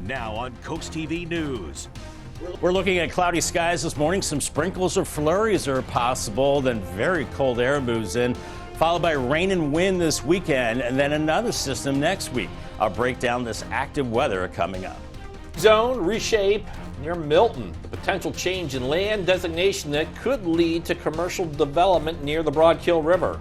Now on CoastTV News. We're looking at cloudy skies this morning. Some sprinkles or flurries are possible. Then very cold air moves in, followed by rain and wind this weekend, and then another system next week. I'll break down this active weather coming up. Zone reshape near Milton. The potential change in land designation that could lead to commercial development near the Broadkill River.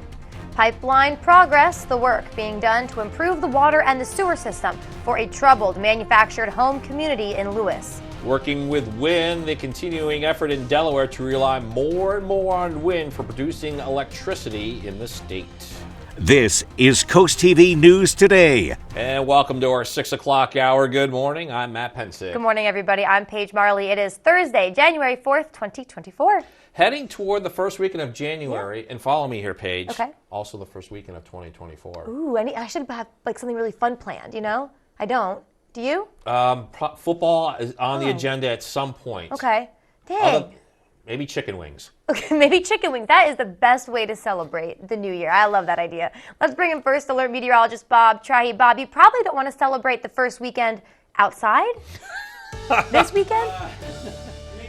Pipeline progress, the work being done to improve the water and the sewer system for a troubled manufactured home community in Lewis. Working with wind, the continuing effort in Delaware to rely more and more on wind for producing electricity in the state. This is CoastTV News Today. And welcome to our 6 o'clock hour. Good morning. I'm Matt Pensick. Good morning, everybody. I'm Paige Marley. It is Thursday, January 4th, 2024. Heading toward the first weekend of January, and follow me here, Paige. Okay. Also the first weekend of 2024. Ooh, I should have like something really fun planned, you know? I don't. Do you? Football is on the agenda at some point. Okay. Dang. Maybe chicken wings. Okay, maybe chicken wings. That is the best way to celebrate the new year. I love that idea. Let's bring in first alert meteorologist Bob Trahy. Bob, you probably don't want to celebrate the first weekend outside this weekend?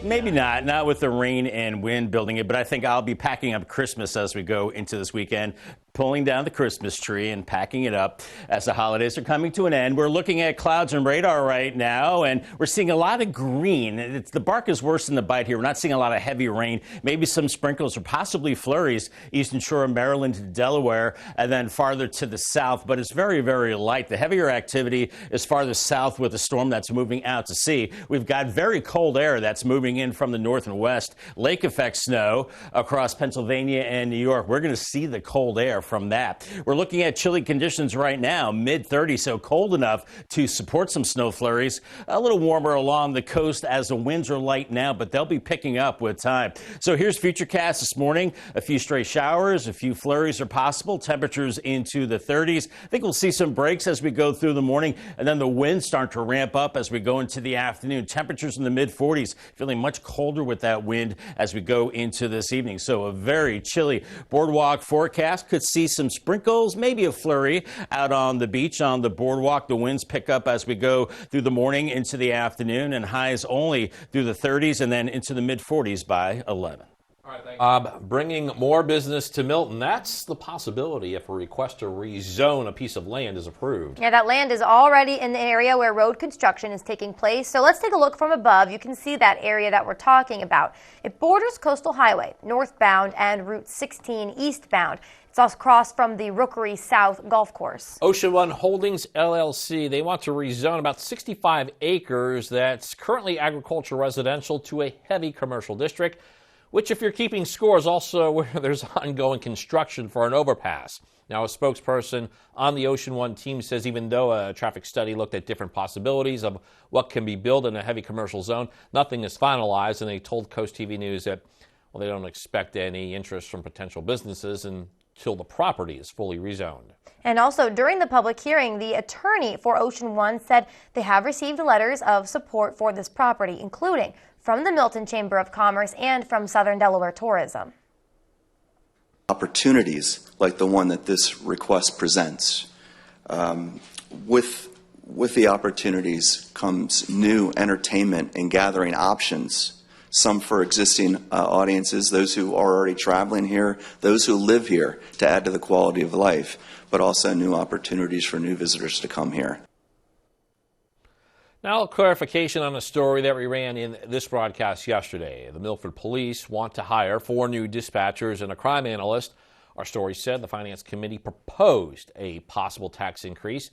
Maybe not with the rain and wind building it, but I think I'll be packing up Christmas as we go into this weekend, pulling down the Christmas tree and packing it up as the holidays are coming to an end. We're looking at clouds and radar right now, and we're seeing a lot of green. The bark is worse than the bite here. We're not seeing a lot of heavy rain, maybe some sprinkles or possibly flurries, eastern shore of Maryland to Delaware, and then farther to the south, but it's very, very light. The heavier activity is farther south with a storm that's moving out to sea. We've got very cold air that's moving in from the north and west. Lake effect snow across Pennsylvania and New York. We're going to see the cold air from that. We're looking at chilly conditions right now, mid-30s, so cold enough to support some snow flurries. A little warmer along the coast as the winds are light now, but they'll be picking up with time. So here's Futurecast this morning. A few stray showers, a few flurries are possible. Temperatures into the 30s. I think we'll see some breaks as we go through the morning, and then the winds start to ramp up as we go into the afternoon. Temperatures in the mid-40s, feeling much colder with that wind as we go into this evening. So a very chilly boardwalk forecast. Could see some sprinkles, maybe a flurry out on the beach on the boardwalk. The winds pick up as we go through the morning into the afternoon, and highs only through the 30s and then into the mid-40s by 11. All right, thank you. Bringing more business to Milton. That's the possibility if a request to rezone a piece of land is approved. Yeah, that land is already in the area where road construction is taking place. So let's take a look from above. You can see that area that we're talking about. It borders Coastal Highway northbound and Route 16 eastbound. It's also across from the Rookery South Golf Course. Ocean One Holdings, LLC, they want to rezone about 65 acres that's currently agricultural residential to a heavy commercial district, which, if you're keeping score, is also where there's ongoing construction for an overpass. Now, a spokesperson on the Ocean One team says even though a traffic study looked at different possibilities of what can be built in a heavy commercial zone, nothing is finalized, and they told CoastTV News that, well, they don't expect any interest from potential businesses until the property is fully rezoned. And also, during the public hearing, the attorney for Ocean One said they have received letters of support for this property, including from the Milton Chamber of Commerce and from Southern Delaware Tourism. Opportunities like the one that this request presents. With the opportunities comes new entertainment and gathering options, some for existing audiences, those who are already traveling here, those who live here to add to the quality of life, but also new opportunities for new visitors to come here. Now, a clarification on a story that we ran in this broadcast yesterday. The Milford Police want to hire 4 new dispatchers and a crime analyst. Our story said the Finance Committee proposed a possible tax increase.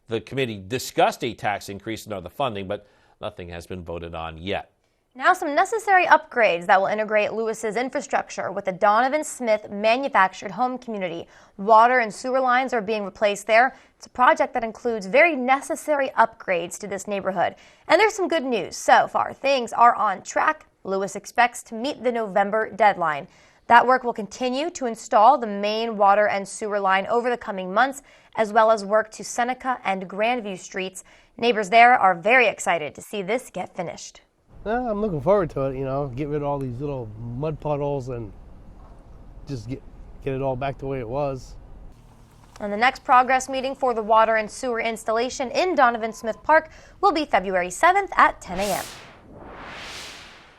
The committee discussed a tax increase and other funding, but nothing has been voted on yet. Now some necessary upgrades that will integrate Lewis's infrastructure with the Donovan Smith manufactured home community. Water and sewer lines are being replaced there. It's a project that includes very necessary upgrades to this neighborhood. And there's some good news. So far, things are on track. Lewis expects to meet the November deadline. That work will continue to install the main water and sewer line over the coming months, as well as work to Seneca and Grandview streets. Neighbors there are very excited to see this get finished. I'm looking forward to it, get rid of all these little mud puddles and just get it all back the way it was. And the next progress meeting for the water and sewer installation in Donovan Smith Park will be February 7th at 10 a.m.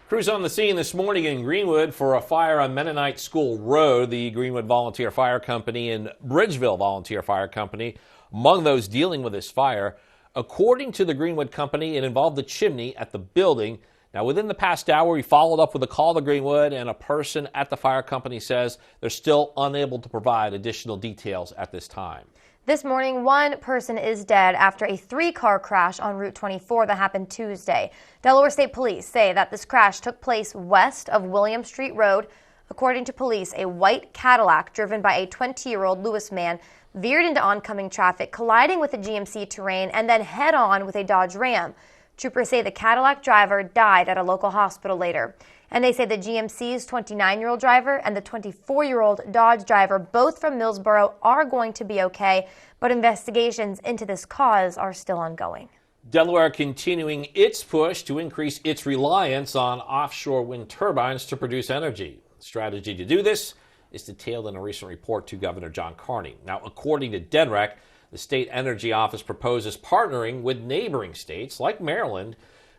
Crews on the scene this morning in Greenwood for a fire on Mennonite School Road. The Greenwood Volunteer Fire Company and Bridgeville Volunteer Fire Company among those dealing with this fire. According to the Greenwood Company, it involved the chimney at the building. Now, within the past hour, we followed up with a call to Greenwood, and a person at the fire company says they're still unable to provide additional details at this time. This morning, one person is dead after a 3-car crash on Route 24 that happened Tuesday. Delaware State Police say that this crash took place west of William Street Road. According to police, a white Cadillac driven by a 20-year-old Lewis man veered into oncoming traffic, colliding with a GMC Terrain and then head-on with a Dodge Ram. Troopers say the Cadillac driver died at a local hospital later. And they say the GMC's 29-year-old driver and the 24-year-old Dodge driver, both from Millsboro, are going to be okay, but investigations into this cause are still ongoing. Delaware continuing its push to increase its reliance on offshore wind turbines to produce energy. The strategy to do this is detailed in a recent report to Governor John Carney. Now, according to DENREC, the state energy office proposes partnering with neighboring states like Maryland.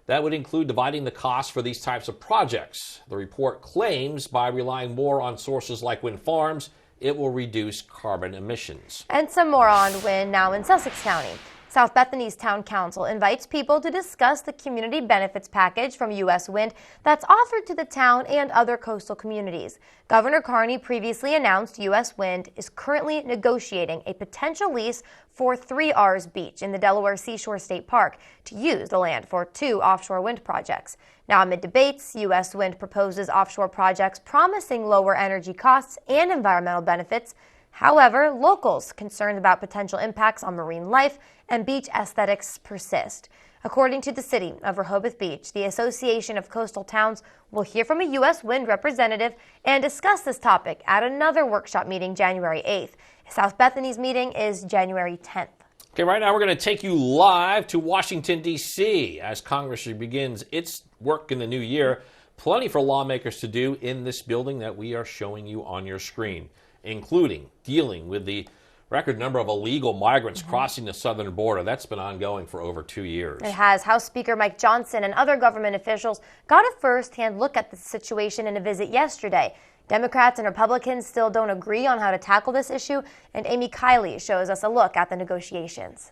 That would include dividing the cost for these types of projects. The report claims by relying more on sources like wind farms, it will reduce carbon emissions. And some more on wind now in Sussex County. South Bethany's Town Council invites people to discuss the community benefits package from U.S. Wind that's offered to the town and other coastal communities. Governor Carney previously announced U.S. Wind is currently negotiating a potential lease for 3 R's Beach in the Delaware Seashore State Park to use the land for 2 offshore wind projects. Now, amid debates, U.S. Wind proposes offshore projects promising lower energy costs and environmental benefits. However, locals' concerns about potential impacts on marine life and beach aesthetics persist. According to the city of Rehoboth Beach, the Association of Coastal Towns will hear from a U.S. Wind representative and discuss this topic at another workshop meeting January 8th. South Bethany's meeting is January 10th. Okay, right now we're going to take you live to Washington, D.C. as Congress begins its work in the new year. Plenty for lawmakers to do in this building that we are showing you on your screen, including dealing with the record number of illegal migrants crossing the southern border. That's been ongoing for over 2 years. It has. House Speaker Mike Johnson and other government officials got a first-hand look at the situation in a visit yesterday. Democrats and Republicans still don't agree on how to tackle this issue, and Amy Kiley shows us a look at the negotiations.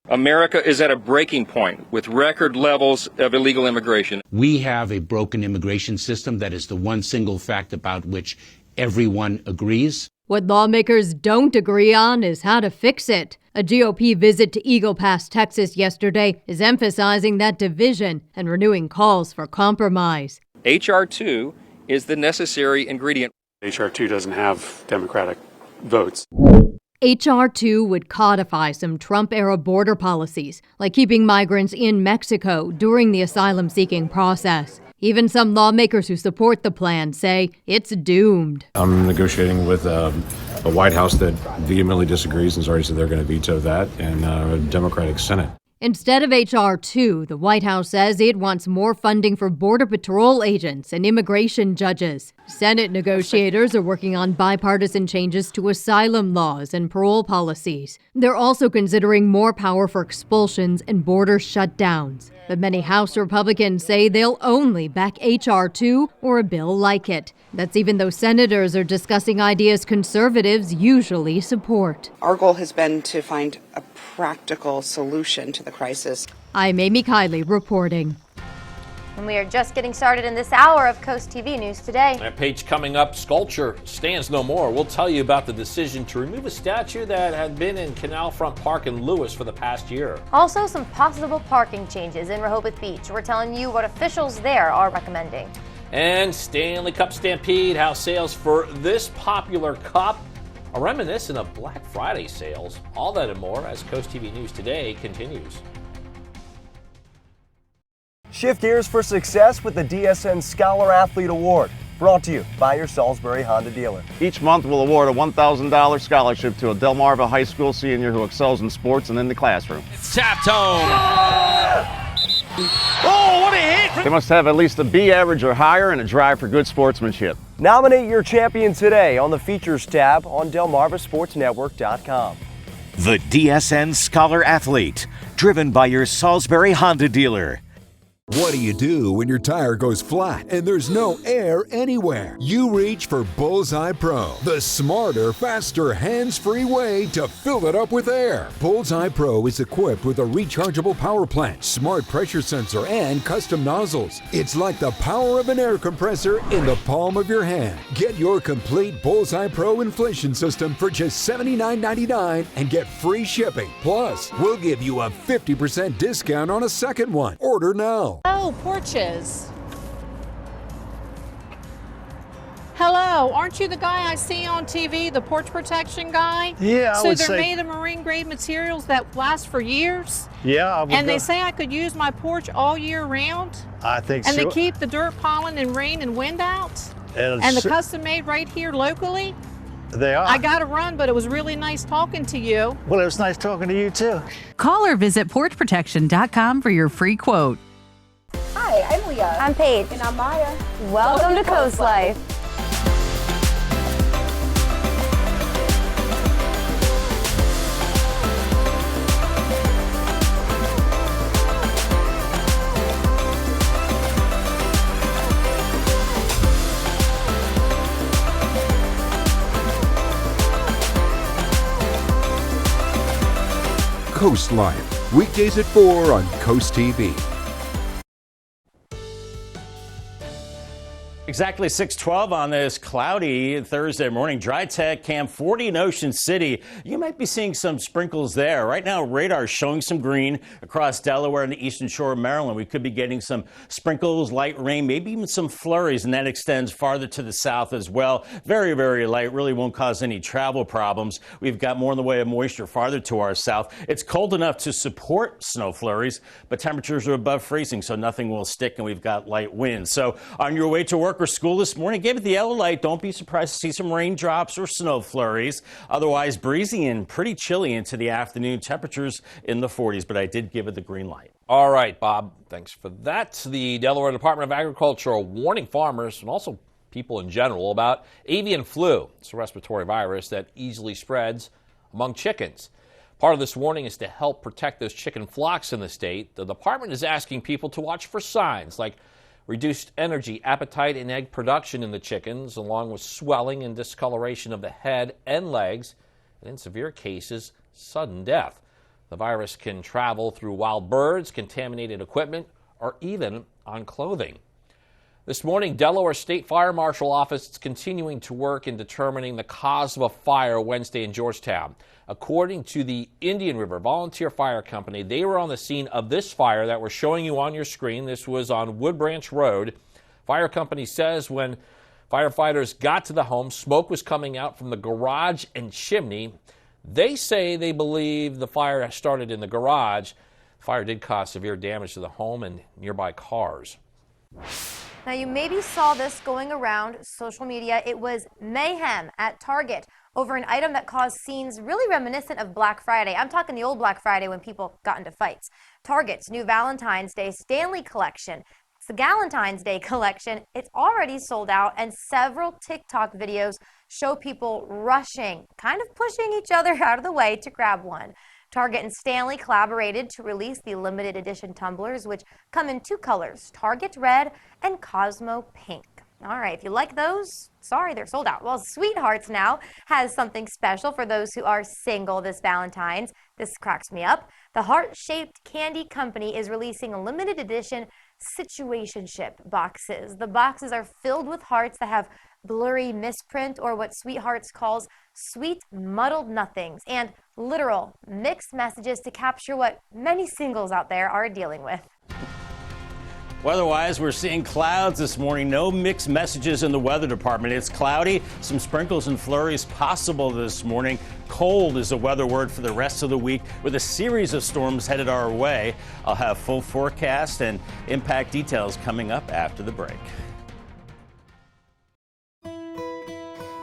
America is at a breaking point with record levels of illegal immigration. We have a broken immigration system that is the one single fact about which everyone agrees. What lawmakers don't agree on is how to fix it. A GOP visit to Eagle Pass, Texas yesterday is emphasizing that division and renewing calls for compromise. H.R. 2 is the necessary ingredient. H.R. 2 doesn't have Democratic votes. H.R. 2 would codify some Trump-era border policies, like keeping migrants in Mexico during the asylum-seeking process. Even some lawmakers who support the plan say it's doomed. I'm negotiating with a White House that vehemently disagrees and has already said they're going to veto that, and a Democratic Senate. Instead of H.R. 2, the White House says it wants more funding for Border Patrol agents and immigration judges. Senate negotiators are working on bipartisan changes to asylum laws and parole policies. They're also considering more power for expulsions and border shutdowns. But many House Republicans say they'll only back H.R. 2 or a bill like it. That's even though senators are discussing ideas conservatives usually support. Our goal has been to find a practical solution to the crisis. I'm Amy Kiley reporting. And we are just getting started in this hour of Coast TV News Today. That page coming up, sculpture stands no more. We'll tell you about the decision to remove a statue that had been in Canal Front Park in Lewis for the past year. Also, some possible parking changes in Rehoboth Beach. We're telling you what officials there are recommending. And Stanley Cup Stampede, how sales for this popular cup are reminiscent of Black Friday sales. All that and more as Coast TV News Today continues. Shift gears for success with the DSN Scholar Athlete Award, brought to you by your Salisbury Honda dealer. Each month we'll award a $1,000 scholarship to a Delmarva High School senior who excels in sports and in the classroom. It's tapped home. Oh, what a hit! They must have at least a B average or higher and a drive for good sportsmanship. Nominate your champion today on the Features tab on DelmarvaSportsNetwork.com. The DSN Scholar Athlete, driven by your Salisbury Honda dealer. What do you do when your tire goes flat and there's no air anywhere? You reach for Bullseye Pro, the smarter, faster, hands-free way to fill it up with air. Bullseye Pro is equipped with a rechargeable power plant, smart pressure sensor, and custom nozzles. It's like the power of an air compressor in the palm of your hand. Get your complete Bullseye Pro inflation system for just $79.99 and get free shipping. Plus, we'll give you a 50% discount on a second one. Order now. Oh, porches. Hello, aren't you the guy I see on TV, the porch protection guy? Yeah, I would So they're say. made of marine grade materials that last for years? Yeah, I would And go. they say I could use my porch all year round? I think And so. they keep the dirt, pollen, and rain and wind out? And And the so- custom made right here locally? They are. I got to run, but it was really nice talking to you. Well, it was nice talking to you too. Call or visit porchprotection.com for your free quote. Hi, I'm Leah. I'm Paige. And I'm Maya. Welcome to Coast Life. Coast Life, weekdays at 4 on Coast TV. Exactly 6:12 on this cloudy Thursday morning. Dry tech cam 40 in Ocean City. You might be seeing some sprinkles there. Right now, radar is showing some green across Delaware and the eastern shore of Maryland. We could be getting some sprinkles, light rain, maybe even some flurries, and that extends farther to the south as well. Very, very light. Really won't cause any travel problems. We've got more in the way of moisture farther to our south. It's cold enough to support snow flurries, but temperatures are above freezing, so nothing will stick, and we've got light winds. So on your way to work or school this morning, give it the yellow light. Don't be surprised to see some raindrops or snow flurries. Otherwise, breezy and pretty chilly into the afternoon. Temperatures in the 40s, but I did give it the green light. All right, Bob, thanks for that. The Delaware Department of Agriculture are warning farmers and also people in general about avian flu. It's a respiratory virus that easily spreads among chickens. Part of this warning is to help protect those chicken flocks in the state. The department is asking people to watch for signs like reduced energy, appetite, and egg production in the chickens, along with swelling and discoloration of the head and legs, and in severe cases, sudden death. The virus can travel through wild birds, contaminated equipment, or even on clothing. This morning, Delaware State Fire Marshal Office is continuing to work in determining the cause of a fire Wednesday in Georgetown. According to the Indian River Volunteer Fire Company, they were on the scene of this fire that we're showing you on your screen. This was on Wood Branch Road. Fire company says when firefighters got to the home, smoke was coming out from the garage and chimney. They say they believe the fire started in the garage. The fire did cause severe damage to the home and nearby cars. Now, you maybe saw this going around social media. It was mayhem at Target over an item that caused scenes really reminiscent of Black Friday. I'm talking the old Black Friday when people got into fights. Target's new Valentine's Day Stanley collection. It's the Galentine's Day collection. It's already sold out, and several TikTok videos show people rushing, kind of pushing each other out of the way to grab one. Target and Stanley collaborated to release the limited edition tumblers, which come in two colors, Target Red and Cosmo Pink. All right, if you like those, sorry, they're sold out. Well, Sweethearts now has something special for those who are single this Valentine's. This cracks me up. The heart-shaped candy company is releasing a limited edition situationship boxes. The boxes are filled with hearts that have blurry misprint, or what Sweethearts calls sweet muddled nothings, and literal mixed messages to capture what many singles out there are dealing with. Weather-wise, we're seeing clouds this morning. No mixed messages in the weather department. It's cloudy, some sprinkles and flurries possible this morning. Cold is a weather word for the rest of the week, with a series of storms headed our way. I'll have full forecast and impact details coming up after the break.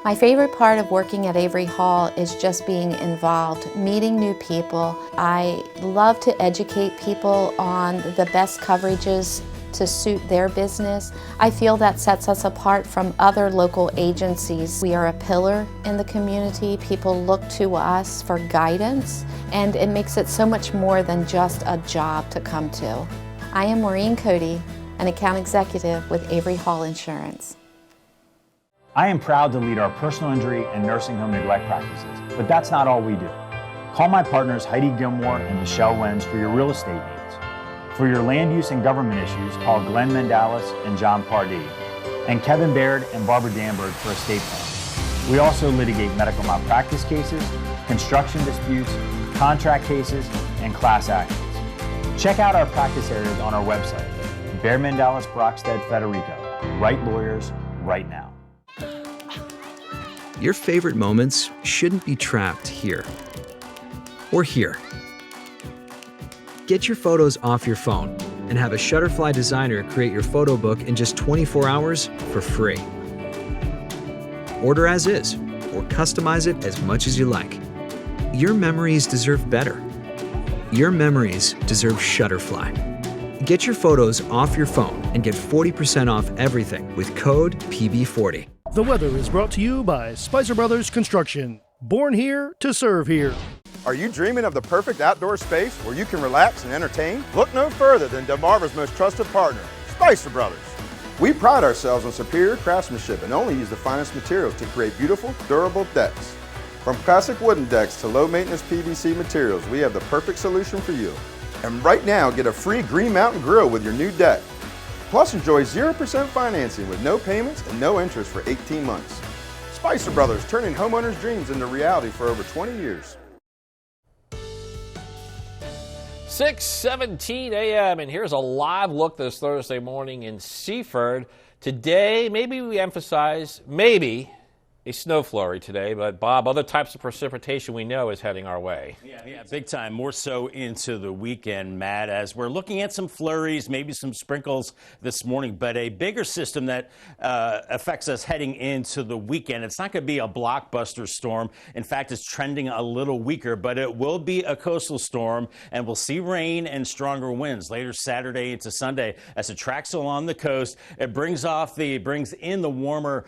My favorite part of working at Avery Hall is just being involved, meeting new people. I love to educate people on the best coverages to suit their business. I feel that sets us apart from other local agencies. We are a pillar in the community. People look to us for guidance, and it makes it so much more than just a job to come to. I am Maureen Cody, an account executive with Avery Hall Insurance. I am proud to lead our personal injury and nursing home neglect practices, but that's not all we do. Call my partners Heidi Gilmore and Michelle Lenz for your real estate needs. For your land use and government issues, call Glenn Mendalis and John Pardee, and Kevin Baird and Barbara Danberg for estate plans. We also litigate medical malpractice cases, construction disputes, contract cases, and class actions. Check out our practice areas on our website, Baird Mendalis Brockstead Federico. Right lawyers, right now. Your favorite moments shouldn't be trapped here or here. Get your photos off your phone and have a Shutterfly designer create your photo book in just 24 hours for free. Order as is or customize it as much as you like. Your memories deserve better. Your memories deserve Shutterfly. Get your photos off your phone and get 40% off everything with code PB40. The weather is brought to you by Spicer Brothers Construction. Born here to serve here. Are you dreaming of the perfect outdoor space where you can relax and entertain? Look no further than Delmarva's most trusted partner, Spicer Brothers. We pride ourselves on superior craftsmanship and only use the finest materials to create beautiful, durable decks. From classic wooden decks to low-maintenance PVC materials, we have the perfect solution for you. And right now, get a free Green Mountain Grill with your new deck. Plus, enjoy 0% financing with no payments and no interest for 18 months. Spicer Brothers, turning homeowners' dreams into reality for over 20 years. 6:17 a.m. and here's a live look this Thursday morning in Seaford. Today, maybe we emphasize, maybe, a snow flurry today, but Bob, other types of precipitation we know is heading our way. Yeah, big time. More so into the weekend, Matt, as we're looking at some flurries, maybe some sprinkles this morning, but a bigger system that affects us heading into the weekend. It's not going to be a blockbuster storm. In fact, it's trending a little weaker, but it will be a coastal storm, and we'll see rain and stronger winds later Saturday into Sunday as it tracks along the coast. It brings in the warmer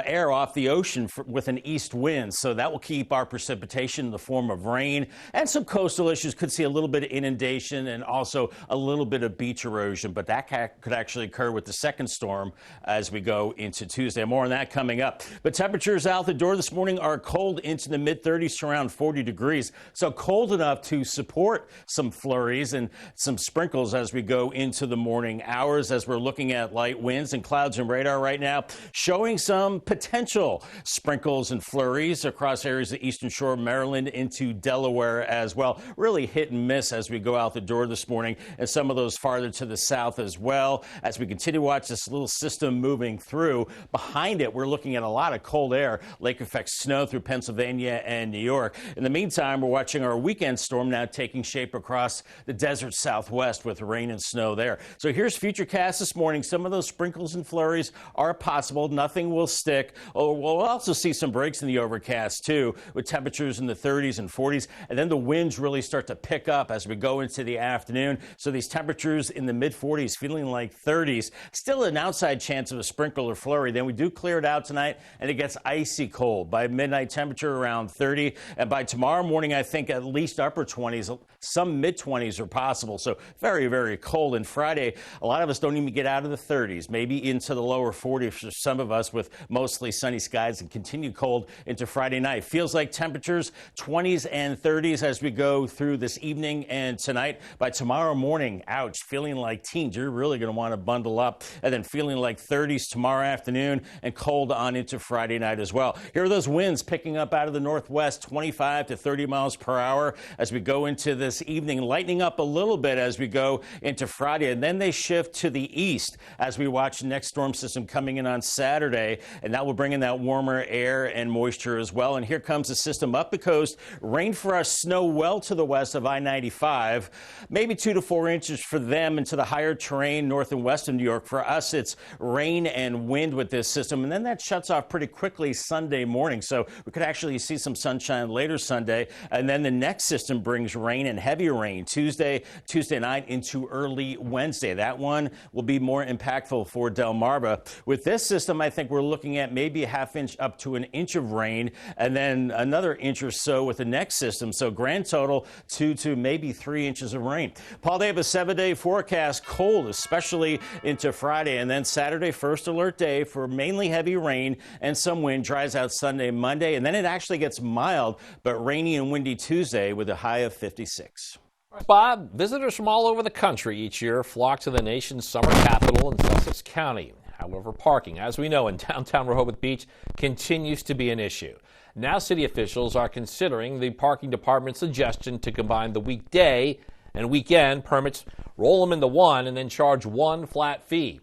air off the ocean with an east wind, so that will keep our precipitation in the form of rain and some coastal issues. Could see a little bit of inundation and also a little bit of beach erosion, but that could actually occur with the second storm as we go into Tuesday. More on that coming up. But temperatures out the door this morning are cold into the mid-30s to around 40 degrees, so cold enough to support some flurries and some sprinkles as we go into the morning hours, as we're looking at light winds and clouds and radar right now showing some potential sprinkles and flurries across areas of the eastern shore of Maryland into Delaware as well. Really hit and miss as we go out the door this morning, and some of those farther to the south as well. As we continue to watch this little system moving through, behind it, we're looking at a lot of cold air, lake effect snow through Pennsylvania and New York. In the meantime, we're watching our weekend storm now taking shape across the desert southwest with rain and snow there. So here's Futurecast this morning. Some of those sprinkles and flurries are possible. Nothing will stick. We'll also see some breaks in the overcast too, with temperatures in the 30s and 40s, and then the winds really start to pick up as we go into the afternoon. So these temperatures in the mid-40s, feeling like 30s. Still an outside chance of a sprinkle or flurry. Then we do clear it out tonight, and it gets icy cold. By midnight, temperature around 30, and by tomorrow morning, I think at least upper 20s, some mid-20s are possible. So very, very cold. And Friday, a lot of us don't even get out of the 30s, maybe into the lower 40s for some of us, with mostly sunny skies and continued cold into Friday night. Feels like temperatures 20s and 30s as we go through this evening and tonight. By tomorrow morning, ouch, feeling like teens. You're really going to want to bundle up. And then feeling like 30s tomorrow afternoon and cold on into Friday night as well. Here are those winds picking up out of the northwest, 25 to 30 miles per hour as we go into this evening, lightening up a little bit as we go into Friday. And then they shift to the east as we watch the next storm system coming in on Saturday, and that will bring in that out warmer air and moisture as well. And here comes the system up the coast. Rain for us, snow well to the west of I-95. Maybe 2 to 4 inches for them into the higher terrain north and west of New York. For us, it's rain and wind with this system. And then that shuts off pretty quickly Sunday morning. So we could actually see some sunshine later Sunday. And then the next system brings rain and heavy rain Tuesday night into early Wednesday. That one will be more impactful for Delmarva. With this system, I think we're looking at maybe a half inch up to an inch of rain and then another inch or so with the next system. So grand total 2 to maybe 3 inches of rain. Paul, they have a 7-day forecast, cold, especially into Friday, and then Saturday, first alert day for mainly heavy rain and some wind. Dries out Sunday, Monday, and then it actually gets mild but rainy and windy Tuesday with a high of 56. Bob, visitors from all over the country each year flock to the nation's summer capital in Sussex County. However, parking, as we know, in downtown Rehoboth Beach continues to be an issue. Now city officials are considering the parking department's suggestion to combine the weekday and weekend permits, roll them into one, and then charge one flat fee.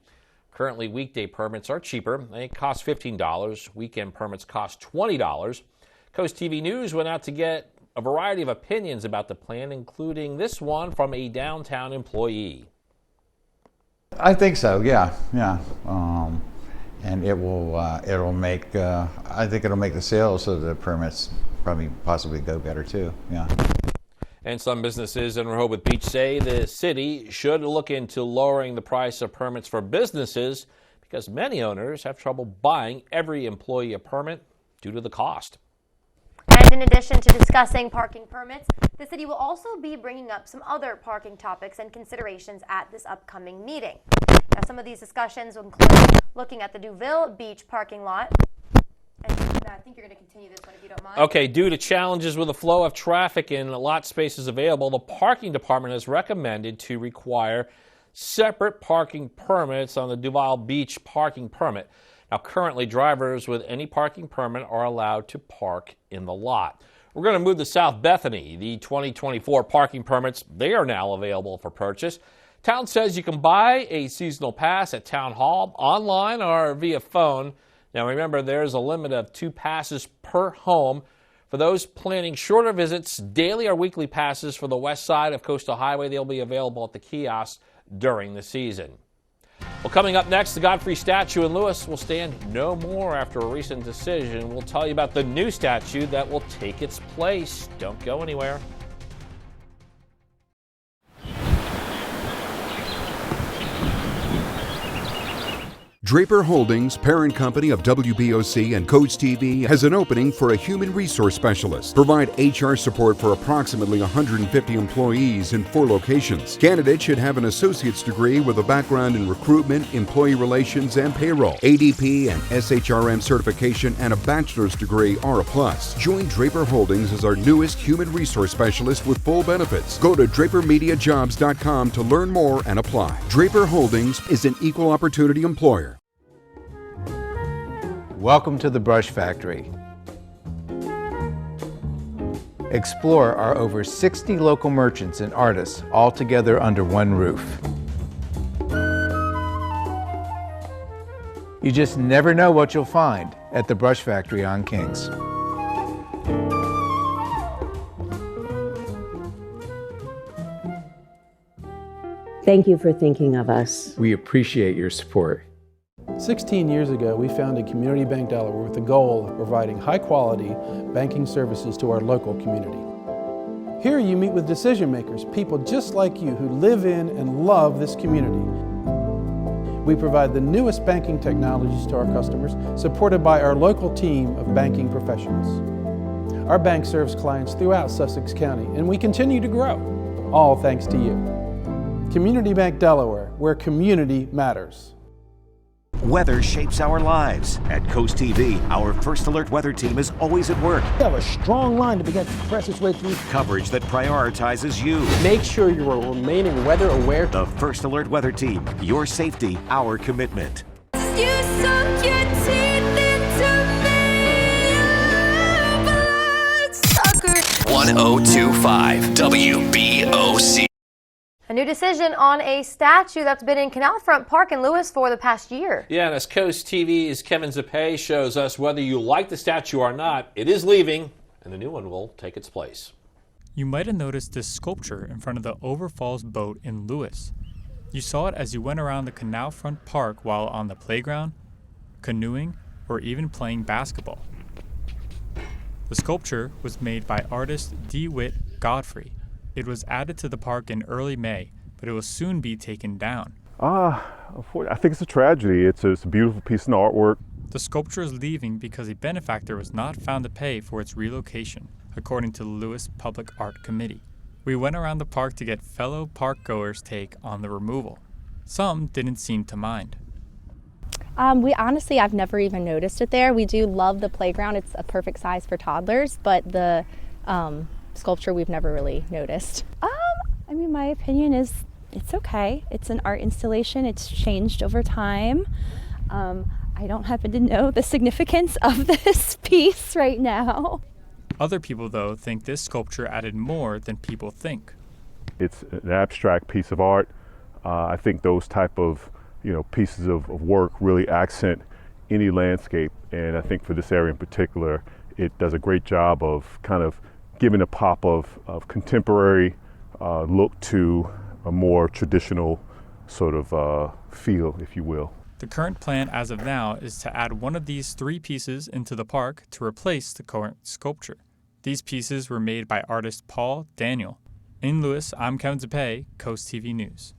Currently, weekday permits are cheaper. They cost $15. Weekend permits cost $20. CoastTV News went out to get a variety of opinions about the plan, including this one from a downtown employee. I think so, yeah. And it'll make, I think it'll make the sales of the permits possibly go better too, yeah. And some businesses in Rehoboth Beach say the city should look into lowering the price of permits for businesses because many owners have trouble buying every employee a permit due to the cost. And in addition to discussing parking permits, the city will also be bringing up some other parking topics and considerations at this upcoming meeting. Now, some of these discussions will include looking at the Duville Beach parking lot. And I think you're going to continue this one if you don't mind. Okay, due to challenges with the flow of traffic and lot spaces available, the parking department has recommended to require separate parking permits on the Duville Beach parking permit. Now, currently, drivers with any parking permit are allowed to park in the lot. We're going to move to South Bethany. The 2024 parking permits, they are now available for purchase. Town says you can buy a seasonal pass at Town Hall, online, or via phone. Now, remember, there's a limit of 2 passes per home. For those planning shorter visits, daily or weekly passes for the west side of Coastal Highway, they'll be available at the kiosks during the season. Well, coming up next, the Godfrey statue in Lewis will stand no more after a recent decision. We'll tell you about the new statue that will take its place. Don't go anywhere. Draper Holdings, parent company of WBOC and CoastTV, has an opening for a human resource specialist. Provide HR support for approximately 150 employees in 4 locations. Candidates should have an associate's degree with a background in recruitment, employee relations, and payroll. ADP and SHRM certification and a bachelor's degree are a plus. Join Draper Holdings as our newest human resource specialist with full benefits. Go to drapermediajobs.com to learn more and apply. Draper Holdings is an equal opportunity employer. Welcome to the Brush Factory. Explore our over 60 local merchants and artists all together under one roof. You just never know what you'll find at the Brush Factory on Kings. Thank you for thinking of us. We appreciate your support. 16 years ago, we founded Community Bank Delaware with the goal of providing high-quality banking services to our local community. Here you meet with decision makers, people just like you who live in and love this community. We provide the newest banking technologies to our customers, supported by our local team of banking professionals. Our bank serves clients throughout Sussex County, and we continue to grow, all thanks to you. Community Bank Delaware, where community matters. Weather shapes our lives. At Coast TV, our First Alert weather team is always at work. We have a strong line to begin to press its way through. Coverage that prioritizes you. Make sure you are remaining weather aware. The First Alert weather team, your safety, our commitment. You sunk your teeth into me, blood sucker. 1025 WBOC. A new decision on a statue that's been in Canal Front Park in Lewis for the past year. Yeah, and as Coast TV's Kevin Zappé shows us, whether you like the statue or not, it is leaving, and a new one will take its place. You might have noticed this sculpture in front of the Overfalls boat in Lewis. You saw it as you went around the Canal Front Park while on the playground, canoeing, or even playing basketball. The sculpture was made by artist DeWitt Godfrey. It was added to the park in early May, but it will soon be taken down. I think it's a tragedy. It's a beautiful piece of artwork. The sculpture is leaving because a benefactor was not found to pay for its relocation, according to the Lewis Public Art Committee. We went around the park to get fellow park-goers' take on the removal. Some didn't seem to mind. I've never even noticed it there. We do love the playground. It's a perfect size for toddlers, but the sculpture we've never really noticed. My opinion is it's okay. It's an art installation. It's changed over time. I don't happen to know the significance of this piece right now. Other people, though, think this sculpture added more than people think. It's an abstract piece of art. I think those type of pieces of work really accent any landscape, and I think for this area in particular, it does a great job of kind of giving a pop of contemporary look to a more traditional sort of feel, if you will. The current plan as of now is to add one of these 3 pieces into the park to replace the current sculpture. These pieces were made by artist Paul Daniel. In Lewis, I'm Kevin Zappé, Coast TV News.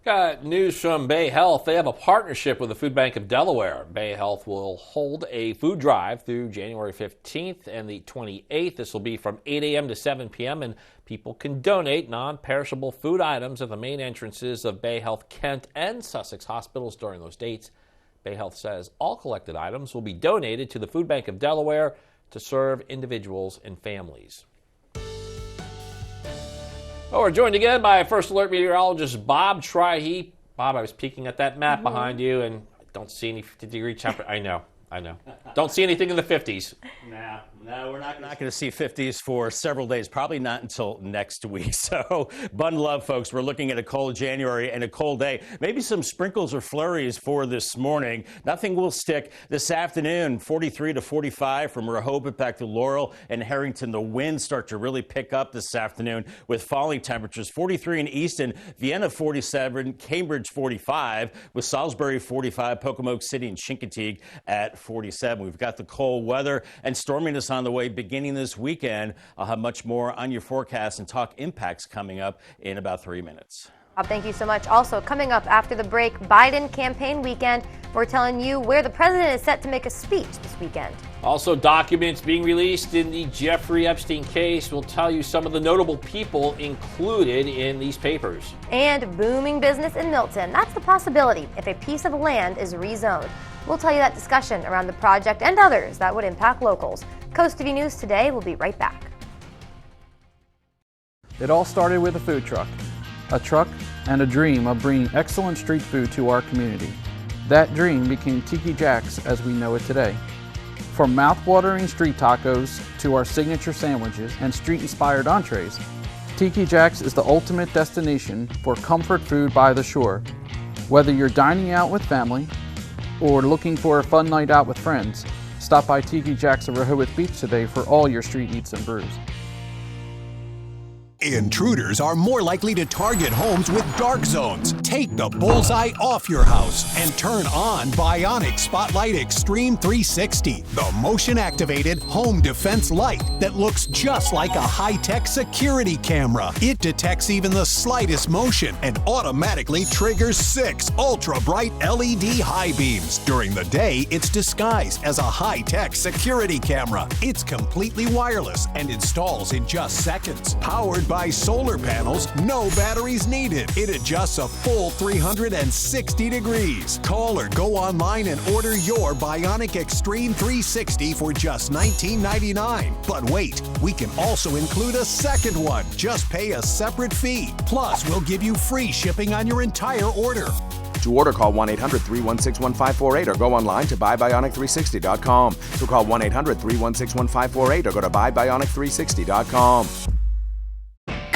Got news from Bay Health. They have a partnership with the Food Bank of Delaware. Bay Health will hold a food drive through January 15th and the 28th. This will be from 8 a.m. to 7 p.m. and people can donate non-perishable food items at the main entrances of Bay Health Kent and Sussex hospitals during those dates. Bay Health says all collected items will be donated to the Food Bank of Delaware to serve individuals and families. Oh, we're joined again by First Alert meteorologist Bob Trihey. Bob, I was peeking at that map behind you and I don't see any 50-degree temperature. I know. Don't see anything in the 50s. No, we're not going to see 50s for several days, probably not until next week. So bundle up, folks. We're looking at a cold January and a cold day. Maybe some sprinkles or flurries for this morning. Nothing will stick. This afternoon, 43 to 45 from Rehoboth back to Laurel and Harrington. The winds start to really pick up this afternoon with falling temperatures. 43 in Easton, Vienna 47, Cambridge 45, with Salisbury 45, Pocomoke City and Chincoteague at 47. We've got the cold weather and storminess on the way beginning this weekend. I'll have much more on your forecast and talk impacts coming up in about 3 minutes. Bob, thank you so much. Also, coming up after the break, Biden campaign weekend. We're telling you where the president is set to make a speech this weekend. Also, documents being released in the Jeffrey Epstein case. We'll tell you some of the notable people included in these papers. And booming business in Milton. That's the possibility if a piece of land is rezoned. We'll tell you that discussion around the project and others that would impact locals. Coast TV News Today will be right back. It all started with a food truck. A truck and a dream of bringing excellent street food to our community. That dream became Tiki Jack's as we know it today. From mouth-watering street tacos to our signature sandwiches and street-inspired entrees, Tiki Jack's is the ultimate destination for comfort food by the shore. Whether you're dining out with family or looking for a fun night out with friends, stop by Tiki Jack's of Rehoboth Beach today for all your street eats and brews. Intruders are more likely to target homes with dark zones. Take the bullseye off your house and turn on Bionic Spotlight Extreme 360, the motion-activated home defense light that looks just like a high-tech security camera. It detects even the slightest motion and automatically triggers 6 ultra-bright LED high beams. During the day, it's disguised as a high-tech security camera. It's completely wireless and installs in just seconds. Powered by solar panels, no batteries needed. It adjusts a full 360 degrees. Call or go online and order your Bionic Extreme 360 for just $19.99. But wait, we can also include a second one. Just pay a separate fee. Plus, we'll give you free shipping on your entire order. To order, call 1-800-316-1548 or go online to buybionic360.com. So call 1-800-316-1548 or go to buybionic360.com.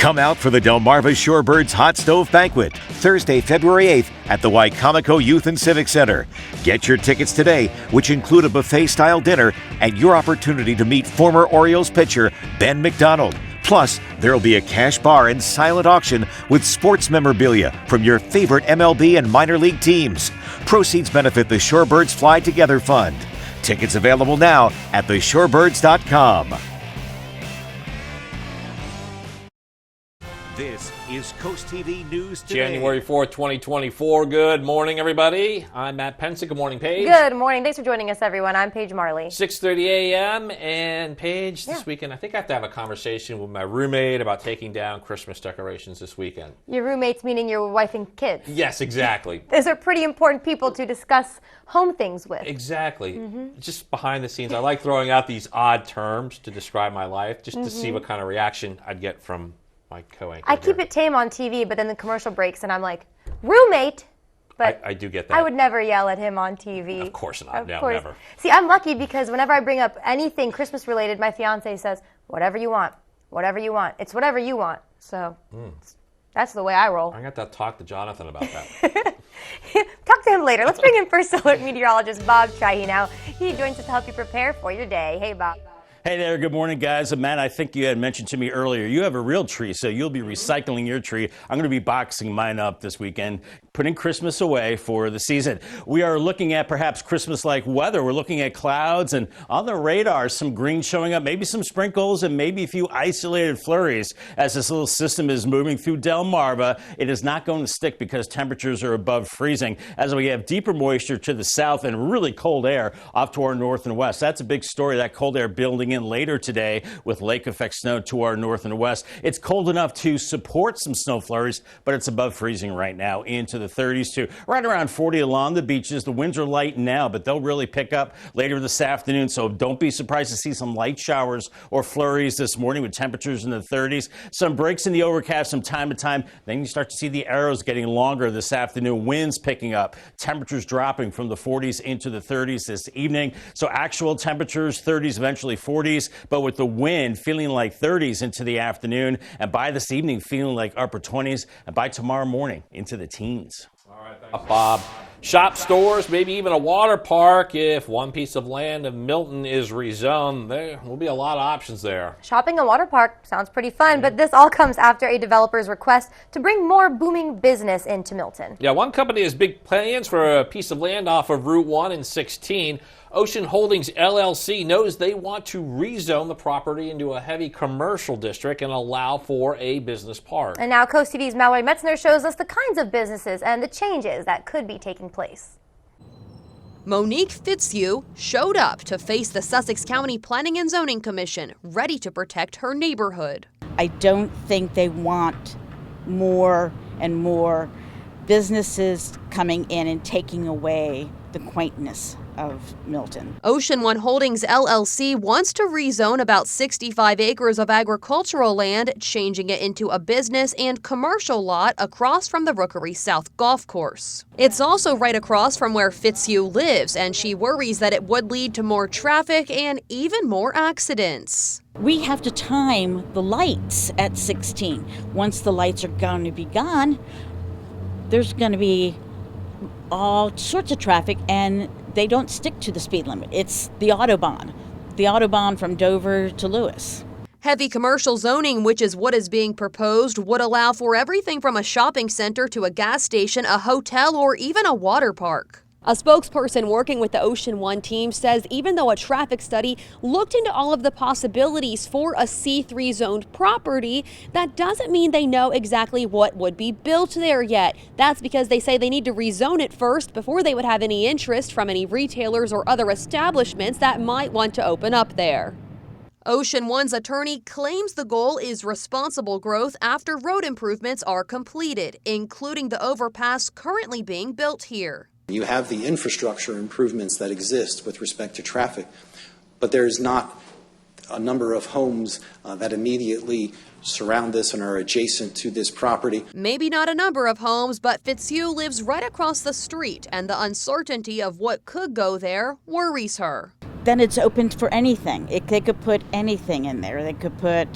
Come out for the Delmarva Shorebirds Hot Stove Banquet, Thursday, February 8th at the Wicomico Youth and Civic Center. Get your tickets today, which include a buffet-style dinner and your opportunity to meet former Orioles pitcher Ben McDonald. Plus, there'll be a cash bar and silent auction with sports memorabilia from your favorite MLB and minor league teams. Proceeds benefit the Shorebirds Fly Together Fund. Tickets available now at theshorebirds.com. This is CoastTV News Today. January 4th, 2024. Good morning, everybody. I'm Matt Pensick. Good morning, Paige. Good morning. Thanks for joining us, everyone. I'm Paige Marley. 6:30 a.m. And Paige, this weekend, I think I have to have a conversation with my roommate about taking down Christmas decorations this weekend. Your roommates, meaning your wife and kids. Yes, exactly. Those are pretty important people to discuss home things with. Exactly. Just behind the scenes, I like throwing out these odd terms to describe my life, just to see what kind of reaction I'd get from my co-anchor. I keep it tame on TV, but then the commercial breaks and I'm like, roommate. But I do get that. I would never yell at him on TV. Of course not. No, course. never. See, I'm lucky because whenever I bring up anything Christmas related, my fiance says, whatever you want, whatever you want. It's whatever you want. So that's the way I roll. I got to talk to Jonathan about that. Talk to him later. Let's bring in First Alert meteorologist Bob Chahi now. He joins us to help you prepare for your day. Hey, Bob. Hey there, good morning, guys. Matt, I think you had mentioned to me earlier, you have a real tree, so you'll be recycling your tree. I'm going to be boxing mine up this weekend, putting Christmas away for the season. We are looking at perhaps Christmas-like weather. We're looking at clouds, and on the radar, some green showing up, maybe some sprinkles, and maybe a few isolated flurries as this little system is moving through Delmarva. It is not going to stick because temperatures are above freezing, as we have deeper moisture to the south and really cold air off to our north and west. That's a big story, that cold air building in later today with lake effect snow to our north and west. It's cold enough to support some snow flurries, but it's above freezing right now into the 30s to right around 40 along the beaches. The winds are light now, but they'll really pick up later this afternoon. So don't be surprised to see some light showers or flurries this morning with temperatures in the 30s. Some breaks in the overcast from time to time. Then you start to see the arrows getting longer this afternoon. Winds picking up, temperatures dropping from the 40s into the 30s this evening. So actual temperatures 30s, eventually 40s. But with the wind feeling like 30s into the afternoon, and by this evening feeling like upper 20s, and by tomorrow morning into the teens. All right, thanks, Bob. Shop, stores, maybe even a water park. If one piece of land of Milton is rezoned, there will be a lot of options there. Shopping and water park sounds pretty fun, but this all comes after a developer's request to bring more booming business into Milton. Yeah, one company has big plans for a piece of land off of Route 1 and 16. Ocean Holdings LLC knows they want to rezone the property into a heavy commercial district and allow for a business park. And now Coast TV's Mallory Metzner shows us the kinds of businesses and the changes that could be taking place. Monique Fitzhugh showed up to face the Sussex County Planning and Zoning Commission, ready to protect her neighborhood. I don't think they want more and more businesses coming in and taking away the quaintness of Milton. Ocean One Holdings LLC wants to rezone about 65 acres of agricultural land, changing it into a business and commercial lot across from the Rookery South Golf Course. It's also right across from where Fitzhugh lives, and she worries that it would lead to more traffic and even more accidents. We have to time the lights at 16. Once the lights are going to be gone, there's going to be all sorts of traffic, and they don't stick to the speed limit. It's the Autobahn from Dover to Lewis. Heavy commercial zoning, which is what is being proposed, would allow for everything from a shopping center to a gas station, a hotel, or even a water park. A spokesperson working with the Ocean One team says even though a traffic study looked into all of the possibilities for a C3 zoned property, that doesn't mean they know exactly what would be built there yet. That's because they say they need to rezone it first before they would have any interest from any retailers or other establishments that might want to open up there. Ocean One's attorney claims the goal is responsible growth after road improvements are completed, including the overpass currently being built here. You have the infrastructure improvements that exist with respect to traffic, but there's not a number of homes that immediately surround this and are adjacent to this property. Maybe not a number of homes, but Fitzhugh lives right across the street, and the uncertainty of what could go there worries her. Then it's open for anything. They could put anything in there. They could put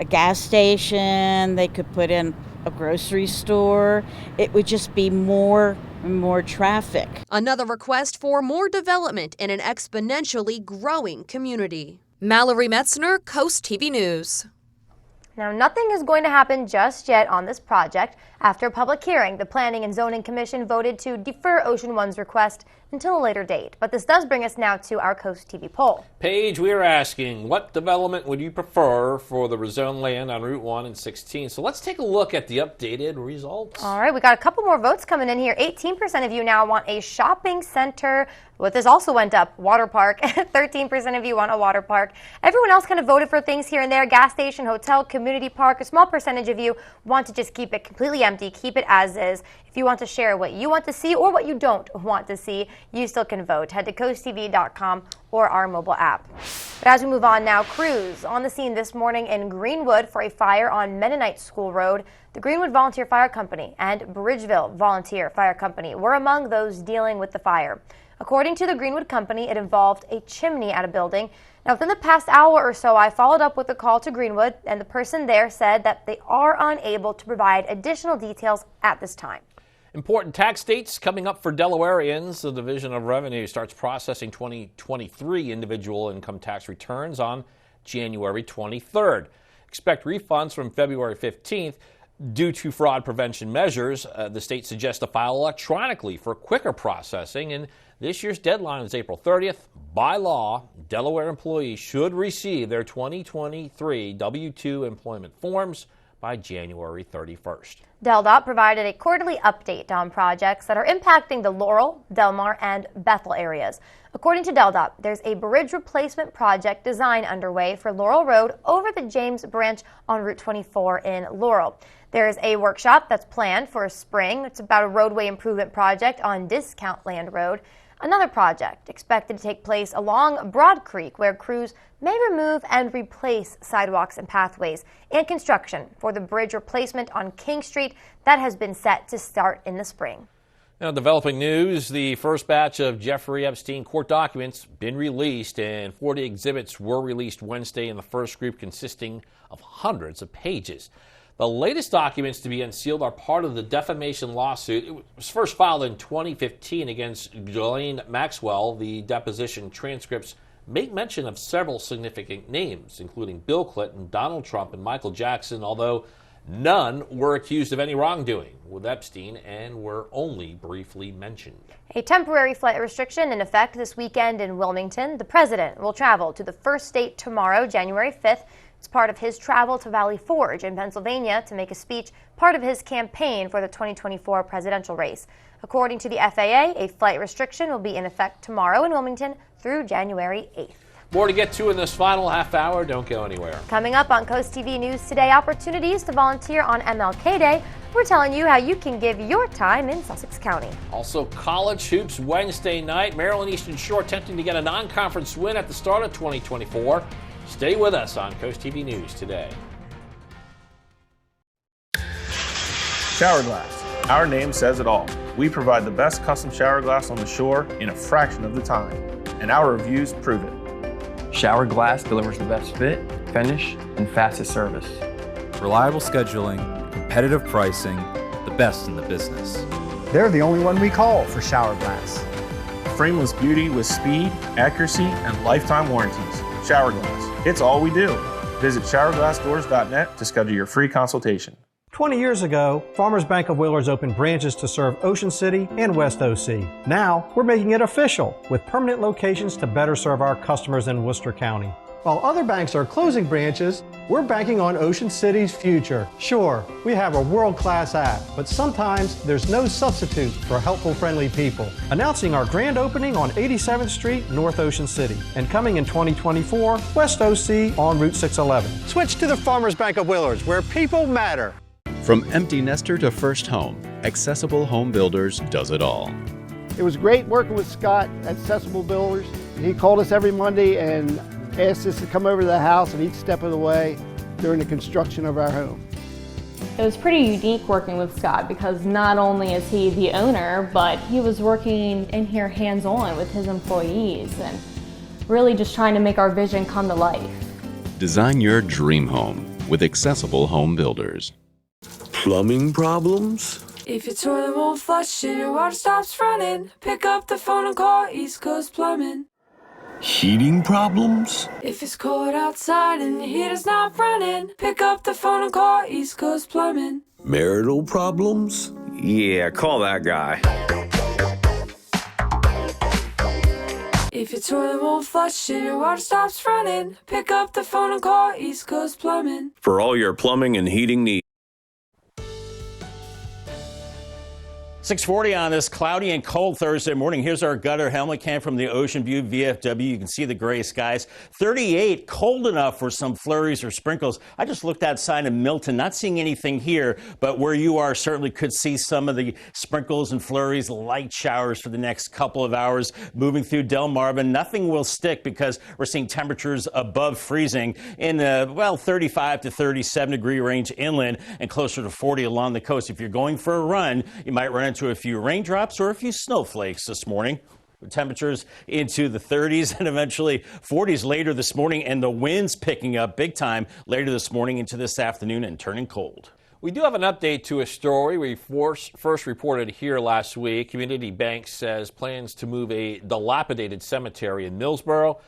a gas station, they could put in a grocery store. It would just be more and more traffic. Another request for more development in an exponentially growing community. Mallory Metzner, Coast TV News. Now, nothing is going to happen just yet on this project. After a public hearing, the Planning and Zoning Commission voted to defer Ocean One's request until a later date. But this does bring us now to our Coast TV poll. Paige, we are asking, what development would you prefer for the rezoned land on Route 1 and 16? So let's take a look at the updated results. All right, we got a couple more votes coming in here. 18% of you now want a shopping center. What this also went up, water park. 13% of you want a water park. Everyone else kind of voted for things here and there. Gas station, hotel, community park. A small percentage of you want to just keep it completely empty, keep it as is. If you want to share what you want to see or what you don't want to see, you still can vote. Head to coasttv.com or our mobile app. But as we move on now, crews on the scene this morning in Greenwood for a fire on Mennonite School Road. The Greenwood Volunteer Fire Company and Bridgeville Volunteer Fire Company were among those dealing with the fire. According to the Greenwood Company, it involved a chimney at a building. Now, within the past hour or so, I followed up with a call to Greenwood, and the person there said that they are unable to provide additional details at this time. Important tax dates coming up for Delawareans. The Division of Revenue starts processing 2023 individual income tax returns on January 23rd. Expect refunds from February 15th. Due to fraud prevention measures, the state suggests to file electronically for quicker processing, and this year's deadline is April 30th. By law, Delaware employees should receive their 2023 W-2 employment forms by January 31st. DelDOT provided a quarterly update on projects that are impacting the Laurel, Delmar, and Bethel areas. According to DelDOT, there's a bridge replacement project design underway for Laurel Road over the James Branch on Route 24 in Laurel. There's a workshop that's planned for spring. It's about a roadway improvement project on Discount Land Road. Another project expected to take place along Broad Creek, where crews may remove and replace sidewalks and pathways, and construction for the bridge replacement on King Street that has been set to start in the spring. Now, developing news, the first batch of Jeffrey Epstein court documents been released, and 40 exhibits were released Wednesday in the first group, consisting of hundreds of pages. The latest documents to be unsealed are part of the defamation lawsuit. It was first filed in 2015 against Ghislaine Maxwell. The deposition transcripts make mention of several significant names, including Bill Clinton, Donald Trump, and Michael Jackson, although none were accused of any wrongdoing with Epstein and were only briefly mentioned. A temporary flight restriction in effect this weekend in Wilmington. The president will travel to the first state tomorrow, January 5th. It's part of his travel to Valley Forge in Pennsylvania to make a speech, part of his campaign for the 2024 presidential race. According to the FAA, a flight restriction will be in effect tomorrow in Wilmington through January 8th. More to get to in this final half hour. Don't go anywhere. Coming up on Coast TV News today, opportunities to volunteer on MLK Day. We're telling you how you can give your time in Sussex County. Also, college hoops Wednesday night. Maryland Eastern Shore attempting to get a non-conference win at the start of 2024. Stay with us on Coast TV News today. Shower Glass. Our name says it all. We provide the best custom shower glass on the shore in a fraction of the time, and our reviews prove it. Shower Glass delivers the best fit, finish, and fastest service. Reliable scheduling, competitive pricing, the best in the business. They're the only one we call for Shower Glass. Frameless beauty with speed, accuracy, and lifetime warranties. Shower Glass. It's all we do. Visit showerglassdoors.net to schedule your free consultation. 20 years ago, Farmers Bank of Whalers opened branches to serve Ocean City and West OC. Now, we're making it official with permanent locations to better serve our customers in Worcester County. While other banks are closing branches, we're banking on Ocean City's future. Sure, we have a world-class app, but sometimes there's no substitute for helpful, friendly people. Announcing our grand opening on 87th Street, North Ocean City, and coming in 2024, West OC on Route 611. Switch to the Farmers Bank of Whalers, where people matter. From empty nester to first home, Accessible Home Builders does it all. It was great working with Scott at Accessible Builders. He called us every Monday and asked us to come over to the house at each step of the way during the construction of our home. It was pretty unique working with Scott because not only is he the owner, but he was working in here hands-on with his employees and really just trying to make our vision come to life. Design your dream home. with accessible home builders. Plumbing problems? If your toilet won't flush and your water stops running, pick up the phone and call East Coast Plumbing. Heating problems? If it's cold outside and the heater's not running, pick up the phone and call East Coast Plumbing. Marital problems? Yeah, call that guy. If your toilet won't flush and your water stops running, pick up the phone and call East Coast Plumbing. For all your plumbing and heating needs. 6:40 on this cloudy and cold Thursday morning. Here's our gutter helmet cam from the Ocean View VFW. You can see the gray skies. 38, cold enough for some flurries or sprinkles. I just looked outside in Milton, not seeing anything here, but where you are certainly could see some of the sprinkles and flurries, light showers for the next couple of hours. Moving through Delmarva, nothing will stick because we're seeing temperatures above freezing in the, 35 to 37 degree range inland and closer to 40 along the coast. If you're going for a run, you might run into a few raindrops or a few snowflakes this morning. Temperatures into the 30s and eventually 40s later this morning, and the winds picking up big time later this morning into this afternoon and turning cold. We do have an update to a story we first reported here last week. Community Bank says plans to move a dilapidated cemetery in Millsboro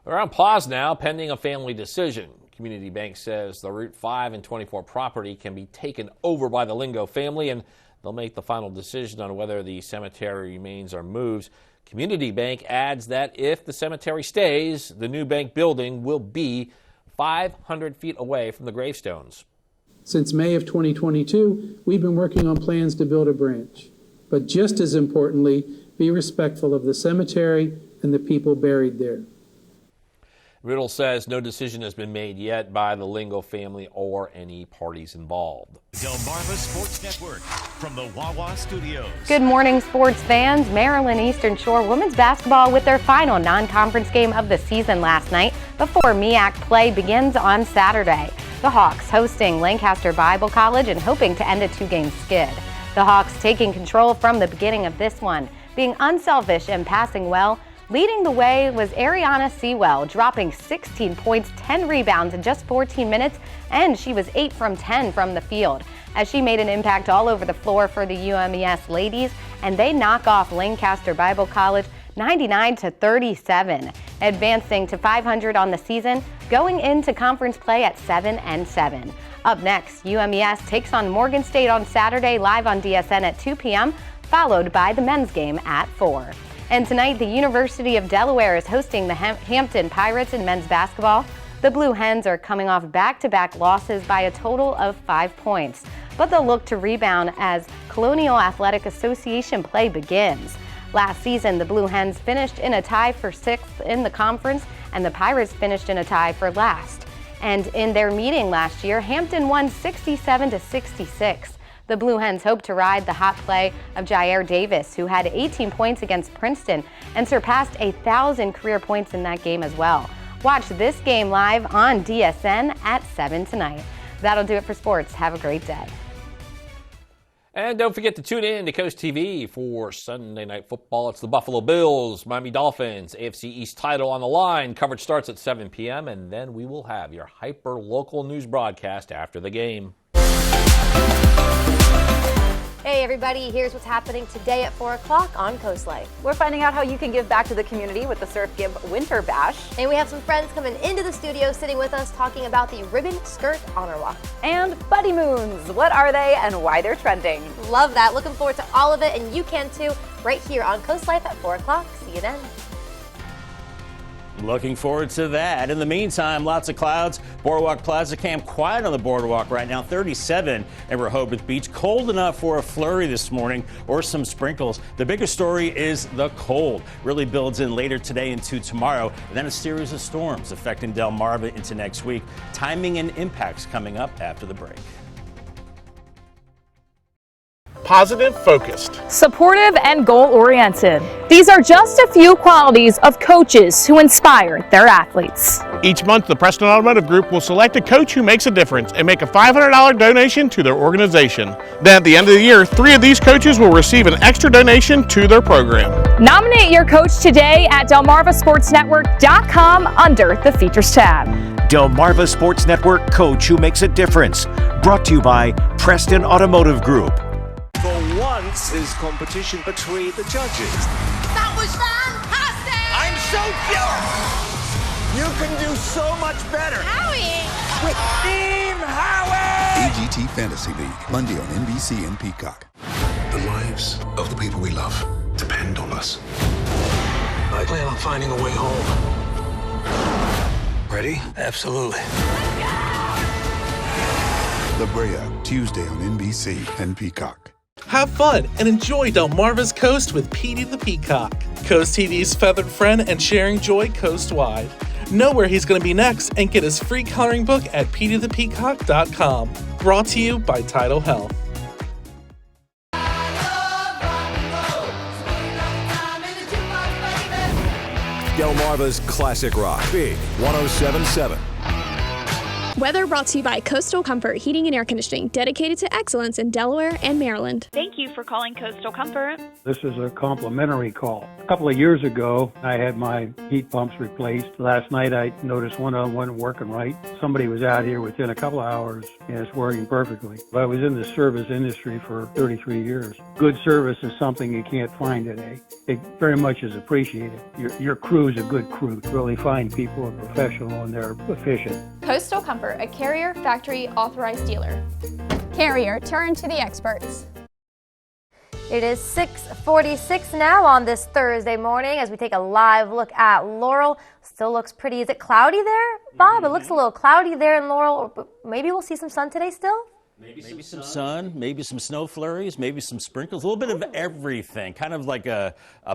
are on pause now pending a family decision. Community Bank says the Route 5 and 24 property can be taken over by the Lingo family, and they'll make the final decision on whether the cemetery remains or moves. Community Bank adds that if the cemetery stays, the new bank building will be 500 feet away from the gravestones. Since May of 2022, we've been working on plans to build a branch. But just as importantly, be respectful of the cemetery and the people buried there. Riddle says no decision has been made yet by the Lingo family or any parties involved. Delmarva Sports Network from the Wawa Studios. Good morning, sports fans. Maryland Eastern Shore women's basketball with their final non-conference game of the season last night before MEAC play begins on Saturday. The Hawks hosting Lancaster Bible College and hoping to end a two-game skid. The Hawks taking control from the beginning of this one, being unselfish and passing well. Leading the way was Ariana Sewell, dropping 16 points, 10 rebounds in just 14 minutes, and she was 8 from 10 from the field, as she made an impact all over the floor for the UMES ladies, and they knock off Lancaster Bible College 99-37, advancing to 500 on the season, going into conference play at 7-7. Up next, UMES takes on Morgan State on Saturday live on DSN at 2 p.m., followed by the men's game at 4. And tonight, the University of Delaware is hosting the Hampton Pirates in men's basketball. The Blue Hens are coming off back-to-back losses by a total of 5 points, but they'll look to rebound as Colonial Athletic Association play begins. Last season, the Blue Hens finished in a tie for 6th in the conference, and the Pirates finished in a tie for last. And in their meeting last year, Hampton won 67-66. The Blue Hens hope to ride the hot play of Jair Davis, who had 18 points against Princeton and surpassed 1,000 career points in that game as well. Watch this game live on DSN at 7 tonight. That'll do it for sports. Have a great day. And don't forget to tune in to CoastTV for Sunday Night Football. It's the Buffalo Bills, Miami Dolphins, AFC East title on the line. Coverage starts at 7 p.m., and then we will have your hyper-local news broadcast after the game. Hey everybody, here's what's happening today at 4 o'clock on Coast Life. We're finding out how you can give back to the community with the Surf Give Winter Bash. And we have some friends coming into the studio sitting with us talking about the Ribbon Skirt Honor Walk. And Buddy Moons, what are they and why they're trending? Love that. Looking forward to all of it, and you can too, right here on Coast Life at 4 o'clock. See you then. Looking forward to that. In the meantime, lots of clouds. Boardwalk Plaza Camp quiet on the boardwalk right now, 37 in Rehoboth Beach. Cold enough for a flurry this morning or some sprinkles. The bigger story is the cold. Really builds in later today into tomorrow. And then a series of storms affecting Delmarva into next week. Timing and impacts coming up after the break. Positive, focused, supportive, and goal-oriented. These are just a few qualities of coaches who inspire their athletes. Each month, the Preston Automotive Group will select a coach who makes a difference and make a $500 donation to their organization. Then at the end of the year, 3 of these coaches will receive an extra donation to their program. Nominate your coach today at DelmarvaSportsNetwork.com under the Features tab. Delmarva Sports Network coach who makes a difference. Brought to you by Preston Automotive Group. For once, is competition between the judges. That was fantastic! I'm so pure! You can do so much better. Howie! With Team Howie! AGT Fantasy League, Monday on NBC and Peacock. The lives of the people we love depend on us. I plan on finding a way home. Ready? Absolutely. La Brea, Tuesday on NBC and Peacock. Have fun and enjoy Delmarva's Coast with Petey the Peacock, Coast TV's feathered friend and sharing joy coast-wide. Know where he's going to be next and get his free coloring book at peteythepeacock.com. Brought to you by Tidal Health. Delmarva's Classic Rock, Big 107.7. Weather brought to you by Coastal Comfort Heating and Air Conditioning, dedicated to excellence in Delaware and Maryland. Thank you for calling Coastal Comfort. This is a complimentary call. A couple of years ago, I had my heat pumps replaced. Last night, I noticed one of them wasn't working right. Somebody was out here within a couple of hours, and it's working perfectly. I was in the service industry for 33 years. Good service is something you can't find today. It very much is appreciated. Your crew is a good crew. Really fine people are professional and they're efficient. Coastal Comfort, a Carrier Factory authorized dealer. Carrier, turn to the experts. It is 6:46 now on this Thursday morning as we take a live look at Laurel. Still looks pretty. Is it cloudy there, Bob? It looks a little cloudy there in Laurel. But maybe we'll see some sun today still? Maybe some sun, maybe some snow flurries, maybe some sprinkles, a little bit of everything, kind of like a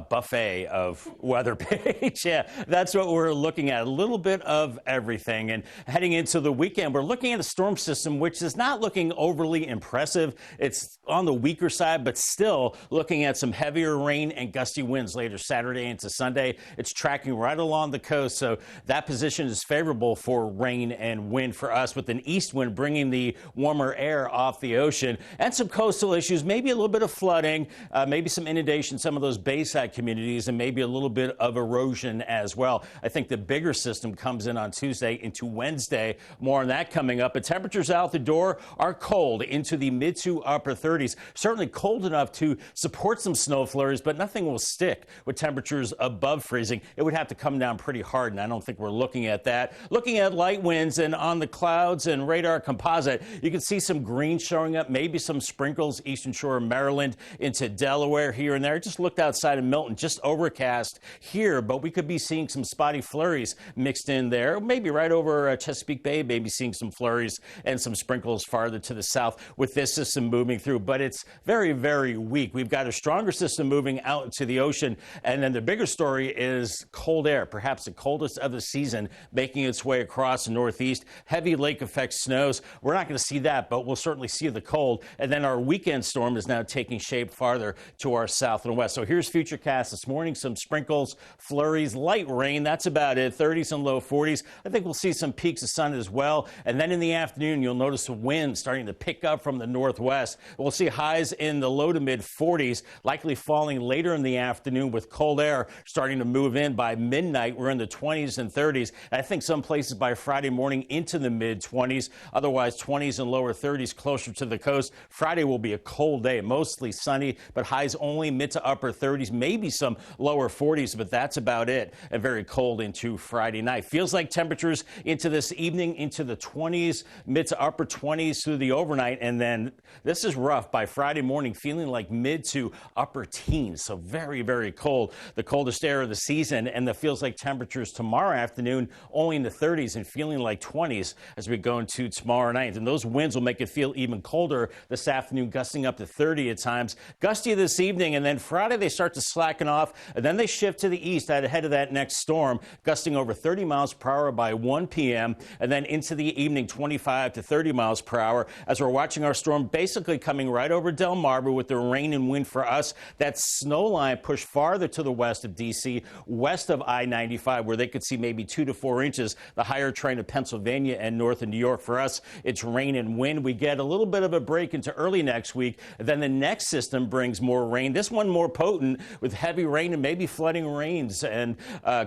buffet of weather page. Yeah, that's what we're looking at, a little bit of everything. And heading into the weekend, we're looking at a storm system which is not looking overly impressive. It's on the weaker side, but still looking at some heavier rain and gusty winds later Saturday into Sunday. It's tracking right along the coast, so that position is favorable for rain and wind for us, with an east wind bringing the warmer air off the ocean and some coastal issues, maybe a little bit of flooding, maybe some inundation, some of those bayside communities, and maybe a little bit of erosion as well. I think the bigger system comes in on Tuesday into Wednesday. More on that coming up. But temperatures out the door are cold into the mid to upper 30s. Certainly cold enough to support some snow flurries, but nothing will stick with temperatures above freezing. It would have to come down pretty hard, and I don't think we're looking at that. Looking at light winds and on the clouds and radar composite, you can see some green showing up, maybe some sprinkles eastern shore of Maryland into Delaware here and there. Just looked outside of Milton, just overcast here, but we could be seeing some spotty flurries mixed in there. Maybe right over Chesapeake Bay, maybe seeing some flurries and some sprinkles farther to the south with this system moving through, but it's very, very weak. We've got a stronger system moving out into the ocean, and then the bigger story is cold air, perhaps the coldest of the season, making its way across the northeast. Heavy lake effect snows. We're not going to see that, but we'll certainly see the cold. And then our weekend storm is now taking shape farther to our south and west. So here's Futurecast this morning. Some sprinkles, flurries, light rain. That's about it. 30s and low 40s. I think we'll see some peaks of sun as well. And then in the afternoon, you'll notice the wind starting to pick up from the northwest. We'll see highs in the low to mid 40s, likely falling later in the afternoon with cold air starting to move in by midnight. We're in the 20s and 30s. I think some places by Friday morning into the mid 20s. Otherwise, 20s and lower 30s closer to the coast. Friday will be a cold day, mostly sunny, but highs only mid to upper 30s, maybe some lower 40s, but that's about it. And very cold into Friday night. Feels like temperatures into this evening into the 20s, mid to upper 20s through the overnight. And then this is rough by Friday morning, feeling like mid to upper teens. So very, very cold. The coldest air of the season, and the feels like temperatures tomorrow afternoon only in the 30s and feeling like 20s as we go into tomorrow night. And those winds will make it feel even colder this afternoon, gusting up to 30 at times. Gusty this evening, and then Friday they start to slacken off, and then they shift to the east ahead of that next storm, gusting over 30 miles per hour by 1 p.m., and then into the evening 25 to 30 miles per hour as we're watching our storm basically coming right over Delmarva with the rain and wind for us. That snow line pushed farther to the west of D.C., west of I-95, where they could see maybe 2 to 4 inches, the higher train of Pennsylvania and north of New York. For us, it's rain and wind. We get a little bit of a break into early next week. Then the next system brings more rain. This one more potent with heavy rain and maybe flooding rains and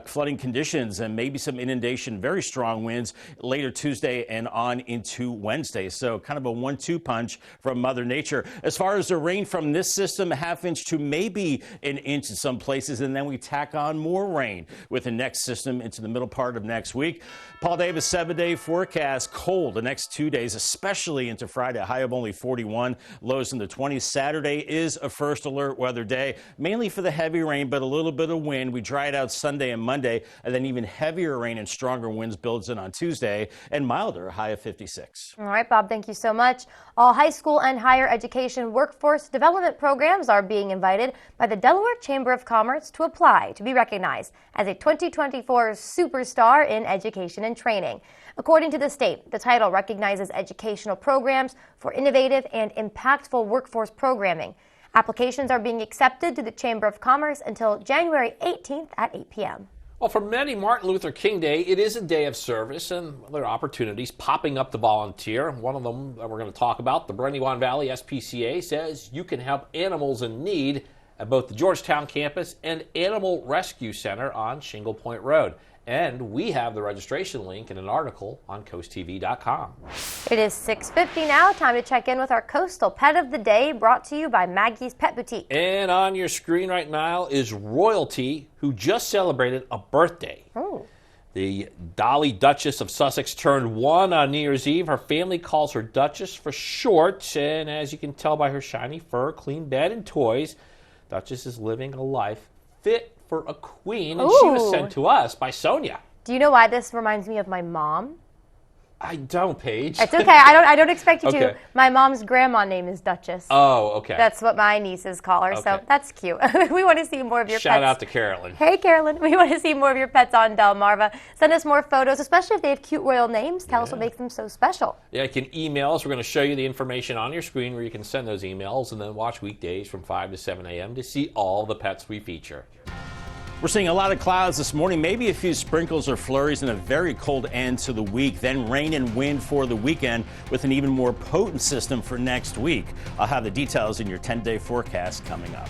flooding conditions and maybe some inundation, very strong winds later Tuesday and on into Wednesday. So kind of a 1-2 punch from Mother Nature. As far as the rain from this system, a half inch to maybe an inch in some places, and then we tack on more rain with the next system into the middle part of next week. Paul Davis 7-day forecast. Cold the next 2 days, especially into Friday. A high of only 41, lows in the 20s. Saturday is a first alert weather day, mainly for the heavy rain, but a little bit of wind. We dry it out Sunday and Monday, and then even heavier rain and stronger winds builds in on Tuesday, and milder, a high of 56. All right, Bob, thank you so much. All high school and higher education workforce development programs are being invited by the Delaware Chamber of Commerce to apply to be recognized as a 2024 superstar in education and training. According to the state, the title recognizes educational programs for innovative and impactful workforce programming. Applications are being accepted to the Chamber of Commerce until January 18th at 8 p.m. Well, for many, Martin Luther King Day, it is a day of service, and there are opportunities popping up to volunteer. One of them that we're going to talk about, the Brandywine Valley SPCA, says you can help animals in need at both the Georgetown campus and Animal Rescue Center on Shingle Point Road. And we have the registration link in an article on CoastTV.com. It is 6:50 now. Time to check in with our Coastal Pet of the Day, brought to you by Maggie's Pet Boutique. And on your screen right now is Royalty, who just celebrated a birthday. Oh. The Dolly Duchess of Sussex turned 1 on New Year's Eve. Her family calls her Duchess for short, and as you can tell by her shiny fur, clean bed, and toys, Duchess is living a life fit for a queen, and she was sent to us by Sonia. Do you know why this reminds me of my mom? I don't, Paige. It's okay. I don't expect you to. Okay. My mom's grandma name is Duchess. Oh, okay. That's what my nieces call her, so Okay. that's cute. We want to see more of your pets. Shout out to Carolyn. Hey, Carolyn. We want to see more of your pets on Delmarva. Send us more photos, especially if they have cute royal names. Tell us what makes them so special. Yeah, you can email us. We're going to show you the information on your screen where you can send those emails, and then watch weekdays from 5 to 7 a.m. to see all the pets we feature. We're seeing a lot of clouds this morning, maybe a few sprinkles or flurries and a very cold end to the week. Then rain and wind for the weekend with an even more potent system for next week. I'll have the details in your 10-day forecast coming up.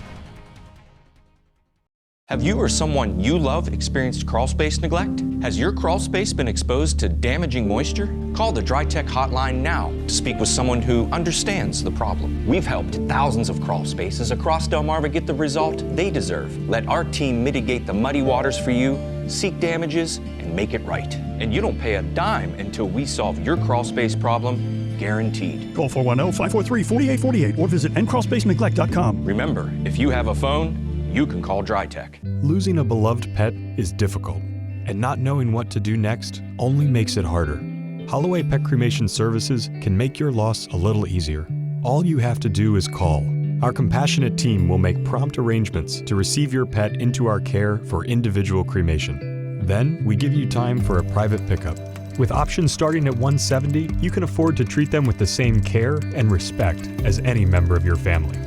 Have you or someone you love experienced crawl space neglect? Has your crawl space been exposed to damaging moisture? Call the DryTech hotline now to speak with someone who understands the problem. We've helped thousands of crawl spaces across Delmarva get the result they deserve. Let our team mitigate the muddy waters for you, seek damages, and make it right. And you don't pay a dime until we solve your crawl space problem, guaranteed. Call 410-543-4848 or visit endcrawlspaceneglect.com. Remember, if you have a phone, you can call DryTech. Losing a beloved pet is difficult, and not knowing what to do next only makes it harder. Holloway Pet Cremation Services can make your loss a little easier. All you have to do is call. Our compassionate team will make prompt arrangements to receive your pet into our care for individual cremation. Then, we give you time for a private pickup. With options starting at $170, you can afford to treat them with the same care and respect as any member of your family.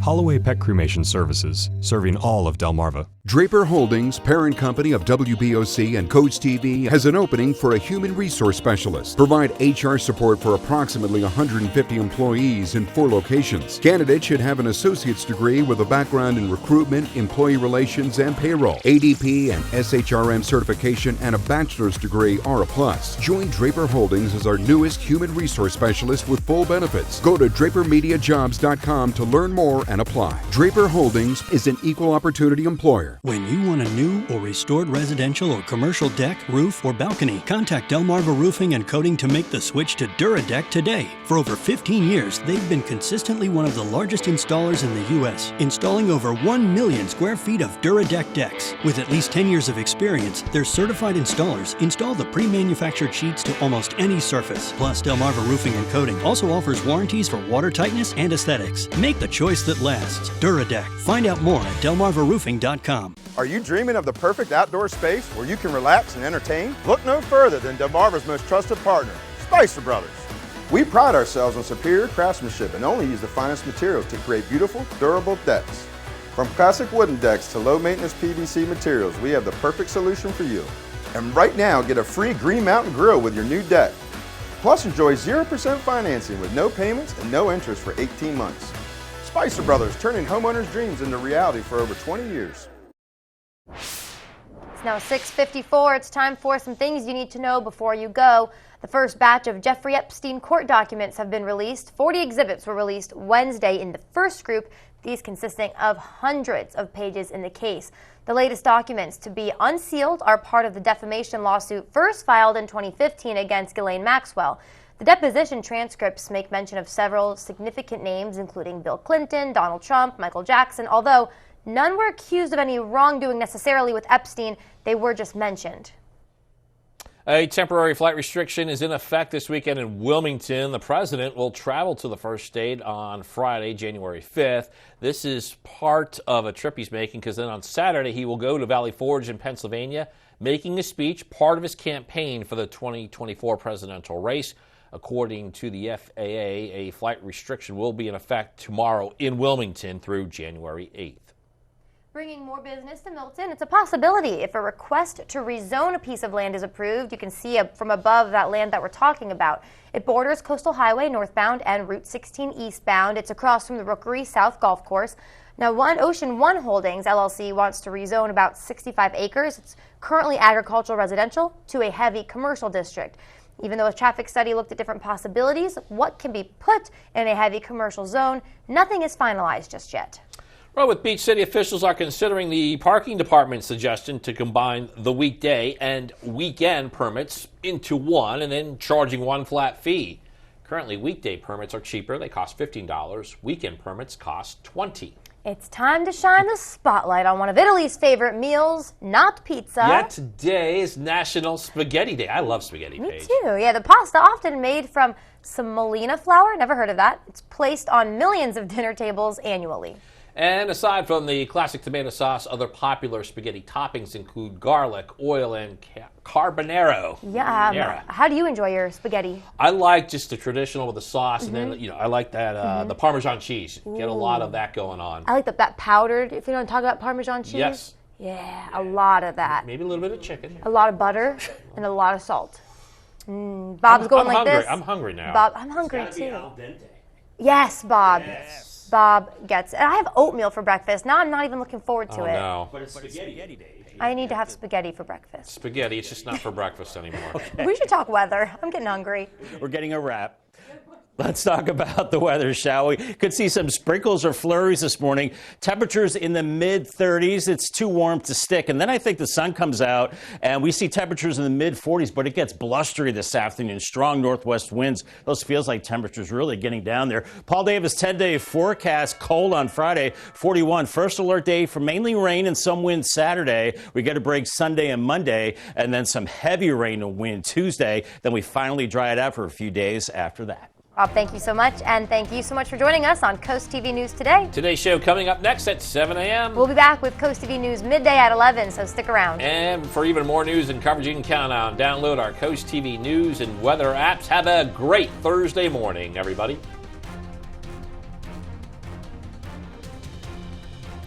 Holloway Pet Cremation Services, serving all of Delmarva. Draper Holdings, parent company of WBOC and CoastTV, has an opening for a human resource specialist. Provide HR support for approximately 150 employees in 4 locations. Candidates should have an associate's degree with a background in recruitment, employee relations, and payroll. ADP and SHRM certification and a bachelor's degree are a plus. Join Draper Holdings as our newest human resource specialist with full benefits. Go to drapermediajobs.com to learn more and apply. Draper Holdings is an equal opportunity employer. When you want a new or restored residential or commercial deck, roof, or balcony, contact Delmarva Roofing and Coating to make the switch to DuraDeck today. For over 15 years, they've been consistently one of the largest installers in the U.S., installing over 1 million square feet of DuraDeck decks. With at least 10 years of experience, their certified installers install the pre-manufactured sheets to almost any surface. Plus, Delmarva Roofing and Coating also offers warranties for water tightness and aesthetics. Make the choice that lasts. DuraDeck. Find out more at delmarvaroofing.com. Are you dreaming of the perfect outdoor space where you can relax and entertain? Look no further than Delmarva's most trusted partner, Spicer Brothers. We pride ourselves on superior craftsmanship and only use the finest materials to create beautiful, durable decks. From classic wooden decks to low-maintenance PVC materials, we have the perfect solution for you. And right now, get a free Green Mountain Grill with your new deck. Plus, enjoy 0% financing with no payments and no interest for 18 months. Spicer Brothers, turning homeowners' dreams into reality for over 20 years. It's now 6:54. It's time for some things you need to know before you go. The first batch of Jeffrey Epstein court documents have been released. 40 exhibits were released Wednesday in the first group, these consisting of hundreds of pages in the case. The latest documents to be unsealed are part of the defamation lawsuit first filed in 2015 against Ghislaine Maxwell. The deposition transcripts make mention of several significant names, including Bill Clinton, Donald Trump, Michael Jackson, although none were accused of any wrongdoing necessarily with Epstein. They were just mentioned. A temporary flight restriction is in effect this weekend in Wilmington. The president will travel to the first state on Friday, January 5th. This is part of a trip he's making because then on Saturday he will go to Valley Forge in Pennsylvania, making a speech, part of his campaign for the 2024 presidential race. According to the FAA, a flight restriction will be in effect tomorrow in Wilmington through January 8th. Bringing more business to Milton, it's a possibility. If a request to rezone a piece of land is approved, you can see from above that land that we're talking about. It borders Coastal Highway northbound and Route 16 eastbound. It's across from the Rookery South Golf Course. Now, Ocean One Holdings, LLC, wants to rezone about 65 acres. It's currently agricultural residential to a heavy commercial district. Even though a traffic study looked at different possibilities, what can be put in a heavy commercial zone, nothing is finalized just yet. Rehoboth Beach City officials are considering the parking department's suggestion to combine the weekday and weekend permits into one and then charging one flat fee. Currently, weekday permits are cheaper. They cost $15. Weekend permits cost $20. It's time to shine the spotlight on one of Italy's favorite meals, not pizza. Yeah, today is National Spaghetti Day. I love spaghetti, Paige. Me too. Yeah, the pasta, often made from semolina flour, never heard of that. It's placed on millions of dinner tables annually. And aside from the classic tomato sauce, other popular spaghetti toppings include garlic, oil, and carbonaro. Yeah. How do you enjoy your spaghetti? I like just the traditional with the sauce, and then I like that the Parmesan cheese. Get a lot of that going on. I like that powdered. If you don't talk about Parmesan cheese. Yes. Yeah, a lot of that. Maybe a little bit of chicken. A lot of butter and a lot of salt. Bob's going like hungry. this. I'm hungry now. Bob, I'm hungry It's too. gotta be al dente. Yes, Bob. Yes. Bob gets it. And I have oatmeal for breakfast. Now I'm not even looking forward to it. No. But it's spaghetti day. I need to have spaghetti for breakfast. Spaghetti, it's just not for breakfast anymore. We should talk weather. I'm getting hungry. We're getting a wrap. Let's talk about the weather, shall we? Could see some sprinkles or flurries this morning. Temperatures in the mid-30s. It's too warm to stick. And then I think the sun comes out and we see temperatures in the mid-40s, but it gets blustery this afternoon. Strong northwest winds. Those feels like temperatures really getting down there. Paul Davis 10-day forecast. Cold on Friday, 41. First alert day for mainly rain and some wind Saturday. We get a break Sunday and Monday, and then some heavy rain and wind Tuesday. Then we finally dry it out for a few days after that. Rob, thank you so much, and thank you so much for joining us on Coast TV News Today. Today's show coming up next at 7 a.m. We'll be back with Coast TV News midday at 11, so stick around. And for even more news and coverage, you can count on. Download our Coast TV News and weather apps. Have a great Thursday morning, everybody.